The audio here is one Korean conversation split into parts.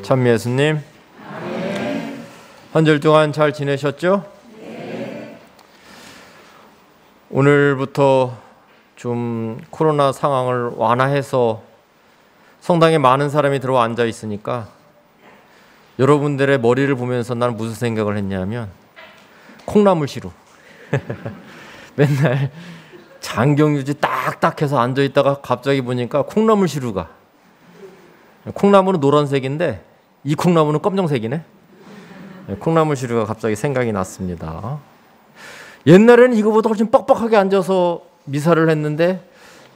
참 예수님, 한 주일 동안 잘 지내셨죠? 오늘부터 좀 코로나 상황을 완화해서 성당에 많은 사람이 들어와 앉아 있으니까 여러분들의 머리를 보면서 나는 무슨 생각을 했냐면 콩나물 시루. 맨날 장경유지 딱딱해서 앉아 있다가 갑자기 보니까 콩나물 시루가, 콩나물은 노란색인데 이 콩나물은 검정색이네. 콩나물 시루가 갑자기 생각이 났습니다. 옛날에는 이거보다 훨씬 뻑뻑하게 앉아서 미사를 했는데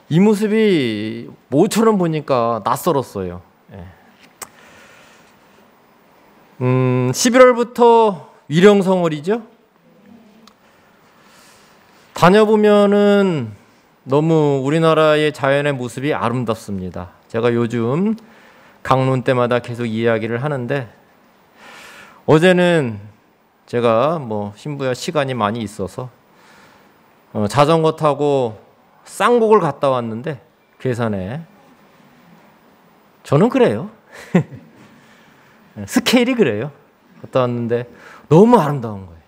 이 모습이 모처럼 보니까 낯설었어요. 11월부터 위령성월이죠. 다녀보면은 너무 우리나라의 자연의 모습이 아름답습니다. 제가 요즘 강론 때마다 계속 이야기를 하는데, 어제는 제가 신부야 시간이 많이 있어서 자전거 타고 쌍곡을 갔다 왔는데, 괴산에. 저는 그래요. 스케일이 그래요. 갔다 왔는데 너무 아름다운 거예요.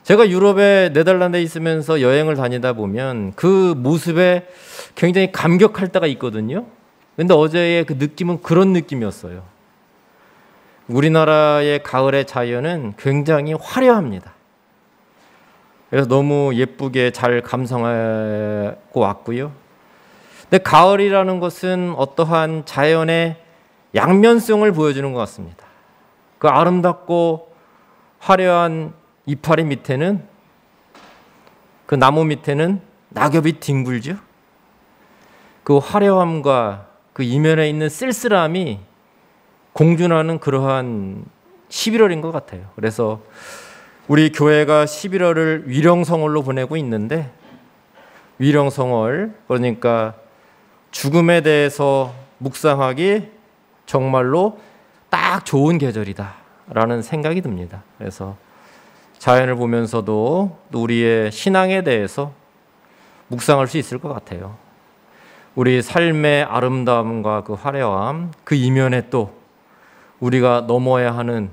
제가 유럽에 네덜란드에 있으면서 여행을 다니다 보면 그 모습에 굉장히 감격할 때가 있거든요. 근데 어제의 그 느낌은 그런 느낌이었어요. 우리나라의 가을의 자연은 굉장히 화려합니다. 그래서 너무 예쁘게 잘 감상하고 왔고요. 근데 가을이라는 것은 어떠한 자연의 양면성을 보여주는 것 같습니다. 그 아름답고 화려한 이파리 밑에는, 그 나무 밑에는 낙엽이 뒹굴죠. 그 화려함과 그 이면에 있는 쓸쓸함이 공존하는 그러한 11월인 것 같아요. 그래서 우리 교회가 11월을 위령성월로 보내고 있는데, 위령성월, 그러니까 죽음에 대해서 묵상하기 정말로 딱 좋은 계절이다 라는 생각이 듭니다. 그래서 자연을 보면서도 우리의 신앙에 대해서 묵상할 수 있을 것 같아요. 우리 삶의 아름다움과 그 화려함, 그 이면에 또 우리가 넘어야 하는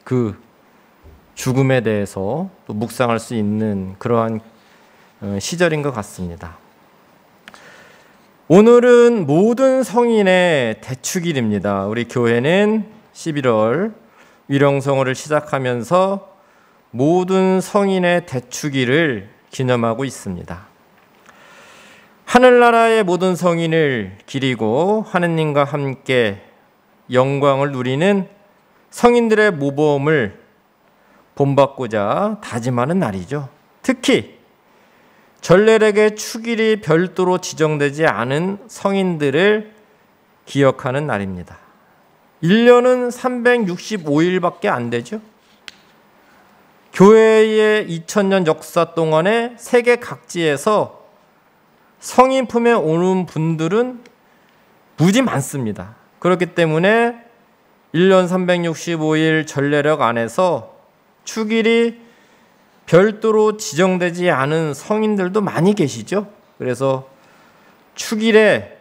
그 죽음에 대해서 또 묵상할 수 있는 그러한 시절인 것 같습니다. 오늘은 모든 성인의 대축일입니다. 우리 교회는 11월 위령성월을 시작하면서 모든 성인의 대축일을 기념하고 있습니다. 하늘나라의 모든 성인을 기리고 하느님과 함께 영광을 누리는 성인들의 모범을 본받고자 다짐하는 날이죠. 특히 전례력의 축일이 별도로 지정되지 않은 성인들을 기억하는 날입니다. 1년은 365일밖에 안 되죠. 교회의 2000년 역사 동안에 세계 각지에서 성인 품에 오는 분들은 무지 많습니다. 그렇기 때문에 1년 365일 전례력 안에서 축일이 별도로 지정되지 않은 성인들도 많이 계시죠. 그래서 축일에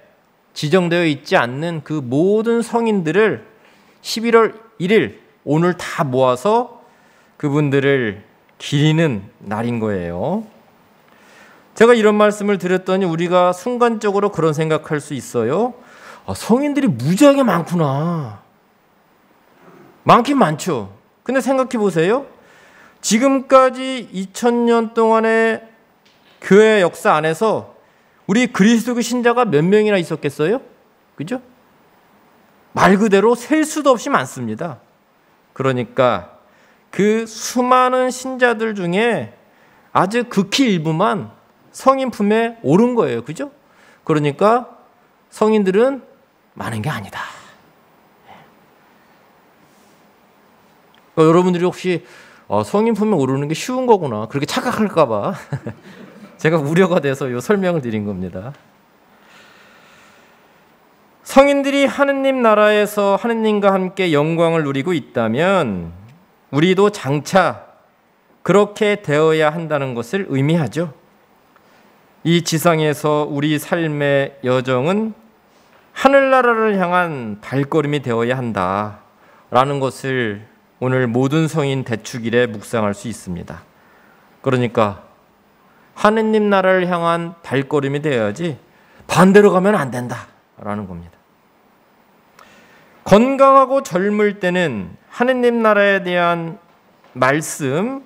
지정되어 있지 않는 그 모든 성인들을 11월 1일 오늘 다 모아서 그분들을 기리는 날인 거예요. 제가 이런 말씀을 드렸더니 우리가 순간적으로 그런 생각할 수 있어요. 성인들이 무지하게 많구나. 많긴 많죠. 근데 생각해 보세요. 지금까지 2000년 동안의 교회 역사 안에서 우리 그리스도교 신자가 몇 명이나 있었겠어요? 그죠? 말 그대로 셀 수도 없이 많습니다. 그러니까 그 수많은 신자들 중에 아주 극히 일부만 성인 품에 오른 거예요. 그죠? 그러니까 성인들은 많은 게 아니다. 그러니까 여러분들이 혹시 성인 품에 오르는 게 쉬운 거구나, 그렇게 착각할까 봐 제가 우려가 돼서 이 설명을 드린 겁니다. 성인들이 하느님 나라에서 하느님과 함께 영광을 누리고 있다면 우리도 장차 그렇게 되어야 한다는 것을 의미하죠. 이 지상에서 우리 삶의 여정은 하늘나라를 향한 발걸음이 되어야 한다라는 것을 오늘 모든 성인 대축일에 묵상할 수 있습니다. 그러니까 하느님 나라를 향한 발걸음이 되어야지 반대로 가면 안 된다라는 겁니다. 건강하고 젊을 때는 하느님 나라에 대한 말씀,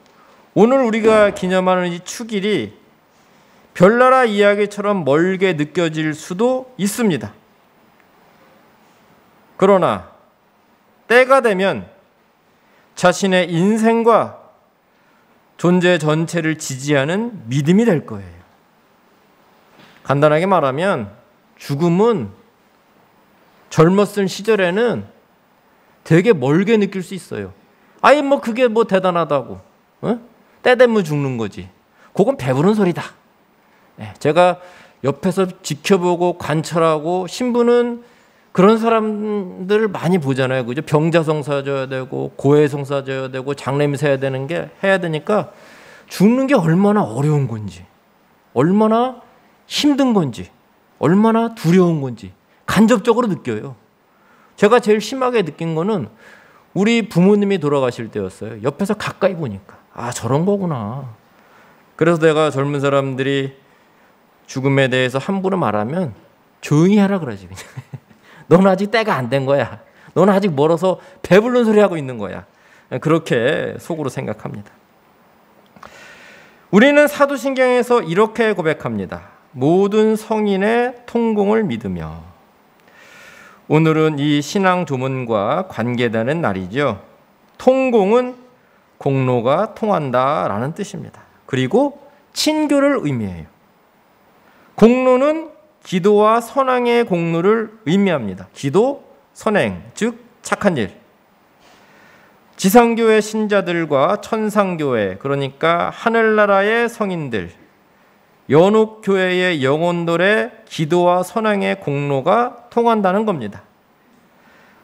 오늘 우리가 기념하는 이 축일이 별나라 이야기처럼 멀게 느껴질 수도 있습니다. 그러나 때가 되면 자신의 인생과 존재 전체를 지지하는 믿음이 될 거예요. 간단하게 말하면 죽음은 젊었을 시절에는 되게 멀게 느낄 수 있어요. 아예 뭐 그게 뭐 대단하다고. 때 되면 죽는 거지. 그건 배부른 소리다. 제가 옆에서 지켜보고 관찰하고 신부는 그런 사람들을 많이 보잖아요. 그죠? 병자성 사줘야 되고 고해성 사줘야 되고 장례미사 해야 되니까 죽는 게 얼마나 어려운 건지, 얼마나 힘든 건지, 얼마나 두려운 건지 간접적으로 느껴요. 제가 제일 심하게 느낀 거는 우리 부모님이 돌아가실 때였어요. 옆에서 가까이 보니까 아, 저런 거구나. 그래서 내가 젊은 사람들이 죽음에 대해서 함부로 말하면 조용히 하라 그러지. 그냥. 너는 아직 때가 안 된 거야. 너는 아직 멀어서 배부른 소리 하고 있는 거야. 그렇게 속으로 생각합니다. 우리는 사도신경에서 이렇게 고백합니다. 모든 성인의 통공을 믿으며. 오늘은 이 신앙 조문과 관계되는 날이죠. 통공은 공로가 통한다라는 뜻입니다. 그리고 친교를 의미해요. 공로는 기도와 선행의 공로를 의미합니다. 기도, 선행, 즉 착한 일. 지상교회 신자들과 천상교회, 그러니까 하늘나라의 성인들, 연옥교회의 영혼들의 기도와 선행의 공로가 통한다는 겁니다.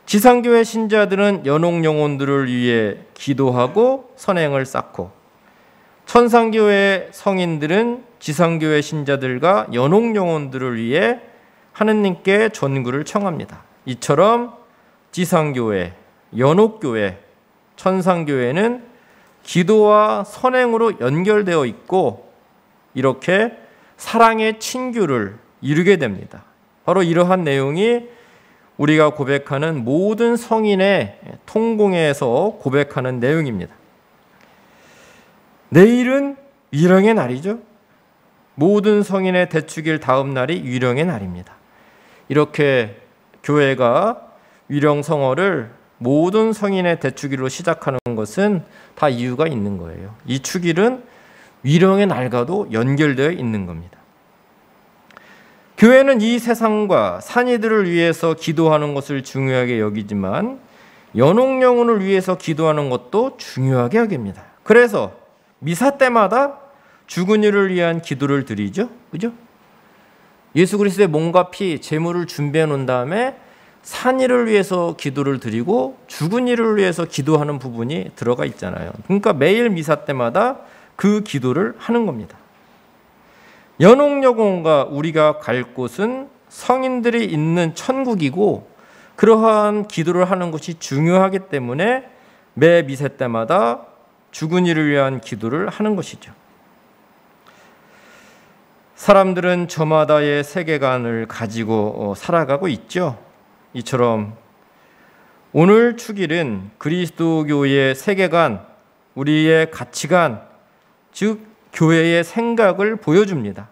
지상교회 신자들은 연옥 영혼들을 위해 기도하고 선행을 쌓고, 천상교회 성인들은 지상교회 신자들과 연옥 영혼들을 위해 하느님께 전구를 청합니다. 이처럼 지상교회, 연옥교회, 천상교회는 기도와 선행으로 연결되어 있고 이렇게 사랑의 친교를 이루게 됩니다. 바로 이러한 내용이 우리가 고백하는 모든 성인의 통공에서 고백하는 내용입니다. 내일은 위령의 날이죠. 모든 성인의 대축일 다음 날이 위령의 날입니다. 이렇게 교회가 위령성어를 모든 성인의 대축일로 시작하는 것은 다 이유가 있는 거예요. 이 축일은 위령의 날과도 연결되어 있는 겁니다. 교회는 이 세상과 산이들을 위해서 기도하는 것을 중요하게 여기지만 연옥 영혼을 위해서 기도하는 것도 중요하게 여깁니다. 그래서 미사 때마다 죽은 이를 위한 기도를 드리죠. 그죠? 예수 그리스도의 몸과 피, 제물을 준비해 놓은 다음에 산 이를 위해서 기도를 드리고 죽은 이를 위해서 기도하는 부분이 들어가 있잖아요. 그러니까 매일 미사 때마다 그 기도를 하는 겁니다. 연옥 영혼과 우리가 갈 곳은 성인들이 있는 천국이고 그러한 기도를 하는 것이 중요하기 때문에 매 미사 때마다 죽은 이를 위한 기도를 하는 것이죠. 사람들은 저마다의 세계관을 가지고 살아가고 있죠. 이처럼 오늘 축일은 그리스도교의 세계관, 우리의 가치관, 즉 교회의 생각을 보여줍니다.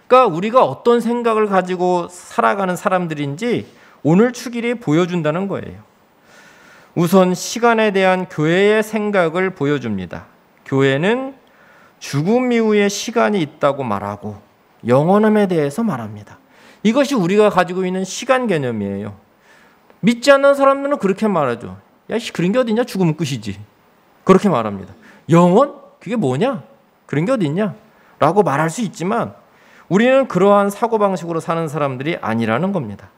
그러니까 우리가 어떤 생각을 가지고 살아가는 사람들인지 오늘 축일이 보여준다는 거예요. 우선 시간에 대한 교회의 생각을 보여줍니다. 교회는 죽음 이후에 시간이 있다고 말하고 영원함에 대해서 말합니다. 이것이 우리가 가지고 있는 시간 개념이에요. 믿지 않는 사람들은 그렇게 말하죠. 야, 그런 게 어딨냐? 죽으면 끝이지. 그렇게 말합니다. 영원? 그게 뭐냐? 그런 게 어딨냐? 라고 말할 수 있지만 우리는 그러한 사고방식으로 사는 사람들이 아니라는 겁니다.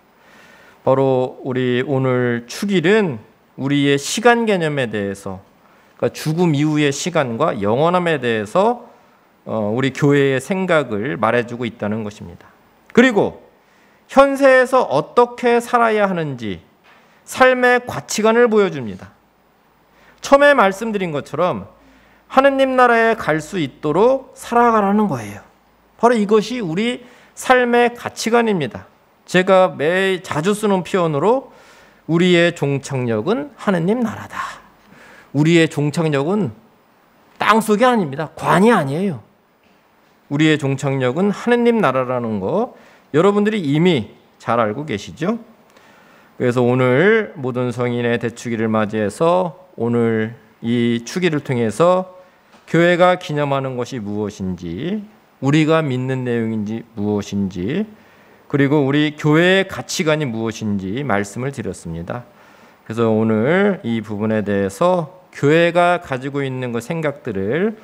바로 우리 오늘 축일은 우리의 시간 개념에 대해서, 그러니까 죽음 이후의 시간과 영원함에 대해서 우리 교회의 생각을 말해주고 있다는 것입니다. 그리고 현세에서 어떻게 살아야 하는지 삶의 가치관을 보여줍니다. 처음에 말씀드린 것처럼 하느님 나라에 갈 수 있도록 살아가라는 거예요. 바로 이것이 우리 삶의 가치관입니다. 제가 매일 자주 쓰는 표현으로 우리의 종착역은 하느님 나라다. 우리의 종착역은 땅속이 아닙니다. 관이 아니에요. 우리의 종착역은 하느님 나라라는 거 여러분들이 이미 잘 알고 계시죠? 그래서 오늘 모든 성인의 대축일을 맞이해서 오늘 이 축일을 통해서 교회가 기념하는 것이 무엇인지, 우리가 믿는 내용인지 무엇인지, 그리고 우리 교회의 가치관이 무엇인지 말씀을 드렸습니다. 그래서 오늘 이 부분에 대해서 교회가 가지고 있는 그 생각들을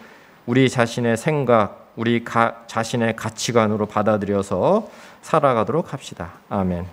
우리 자신의 생각, 우리 자신의 가치관으로 받아들여서 살아가도록 합시다. 아멘.